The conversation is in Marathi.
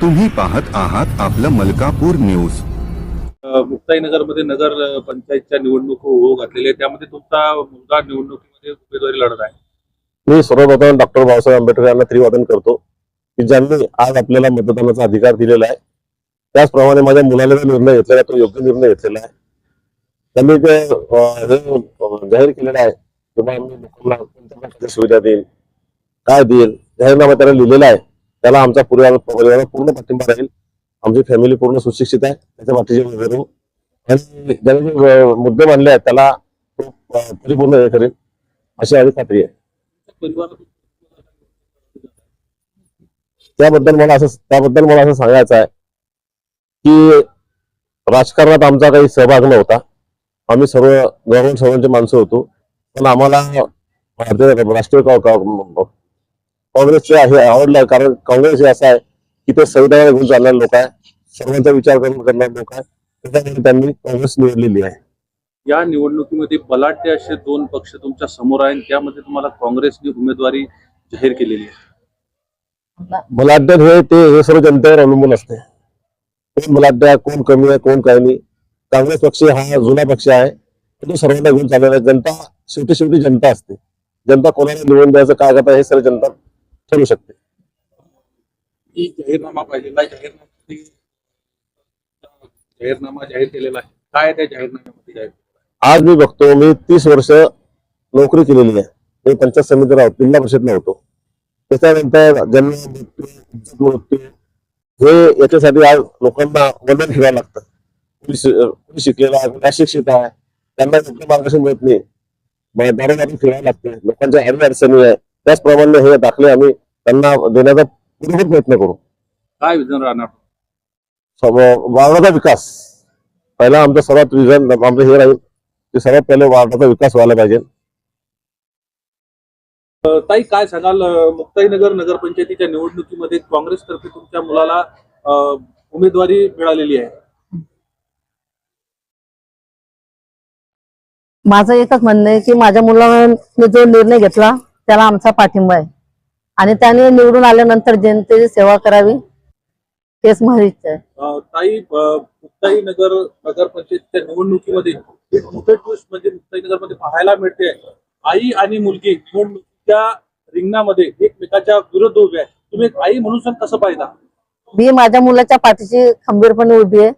तुम्ही पाहत आहात आपलं मलकापूर न्यूज। मुक्ताईनगरमध्ये नगर पंचायतच्या निवडणूक होऊ घातलेल्या आहे, त्यामध्ये तुमचा मुलगा निवडणुकीमध्ये उमेदवारी लढत आहे। मी सर्वप्रथम डॉक्टर बाबासाहेब आंबेडकर यांना त्रिवादन करतो की ज्यांनी आज आपल्याला मतदानाचा अधिकार दिलेला आहे। त्याचप्रमाणे माझ्या मुलाला जो निर्णय घेतलेला तो योग्य निर्णय घेतलेला आहे। त्यांनी जे जाहीर केलेलं आहे की आम्ही लोकांना कोणत्या प्रकारची सुविधा देईल, काय देईल, जाहीरनामा त्यांना लिहिलेला आहे। त्याला आमचा परिवार पूर्ण पाठिंबा राहील। आमची फॅमिली पूर्ण सुशिक्षित आहे, त्याच्या पाठीशी उभे राहू आणि ज्यांनी जे मुद्दे मांडले आहेत त्याला परिपूर्ण हे करेल अशी माझी खात्री आहे। त्याबद्दल मला असं सांगायचं आहे की राजकारणात आमचा काही सहभाग नव्हता। आम्ही सर्व गव्हर्नमेंट सर्वांचे माणसं होतो, पण आम्हाला राष्ट्रीय काँग्रेसचे हे आवडलं कारण काँग्रेस हे असं आहे की ते संविधानाला घेऊन चालणारे लोक आहे, सर्वांचा विचार करून करणारे लोक आहे, त्याच्यामुळे त्यांनी काँग्रेस निवडलेली आहे। या निवडणुकीमध्ये बलाढ्य असे दोन पक्ष तुमच्या समोर आहेत, त्यामध्ये तुम्हाला काँग्रेसने उमेदवारी जाहीर केलेली आहे। बलाढ्य हे सर्व जनतेवर अवलंबून असते। कोण बलाढ्य, कोण कमी आहे, कोण काही नाही। काँग्रेस पक्ष हा जुना पक्ष आहे, तो सर्वांना घेऊन चाललेला आहे। जनता शेवटी जनता असते। जनता कोणाला निवडून द्यायचं काय करता हे सर्व जनता ठरवू शकते। जाहीरनामा पाहिजे, जाहीरनामा जाहीर केलेला आहे, काय त्या जाहीरनाम्यामध्ये जाहीर? आज मी बघतो, मी 30 वर्ष नोकरी केलेली आहे। मी पंचायत समितीला होतो, जिल्हा परिषदला होतो। त्याच्यानंतर जन्म मृत्यू हे याच्यासाठी आज लोकांना वंदन ठेवावं लागतं। कोणी शिकलेला आहे, कोणी अशिक्षित आहे, त्यांना योग्य मार्गदर्शन मिळत नाही, दारोदारी फिरायला लागते, लोकांच्या अडचणी आहे। त्याचप्रमाणे हे दाखले आम्ही त्यांना देण्याचा पूर्ण प्रयत्न करू। काय विजन राहणार? वार्डाचा विकास पहिला आमचा सर्वात विजन आमचं हे राहील की सर्वात पहिले वार्डाचा विकास व्हायला पाहिजे। ताई, काय सांगाल, मुक्ताईनगर नगरपंचायतीच्या निवडणुकीमध्ये काँग्रेसतर्फे तुमच्या मुलाला उमेदवारी मिळालेली आहे। माझं एकच म्हणणं आहे की माझ्या मुलाने जो निर्णय घेतला त्याला आमचा पाठिंबा आहे आणि त्याने निवडून आल्यानंतर जनतेची सेवा करावी हेच माझी इच्छा आहे। ताई, मुक्ताईनगर नगरपंचायतीच्या निवडणुकीमध्ये एक मोठे ट्विस्ट म्हणजे मुक्ताईनगरमध्ये पाहायला मिळते, आई आणि मुलगी निवडणुकीच्या रिंगणामध्ये एकमेकाच्या विरुद्ध उभे आहे। तुम्ही एक आई म्हणून कसं पाहिजे? मी माझ्या मुलाच्या पाठीशी खंबीरपणे उभी आहे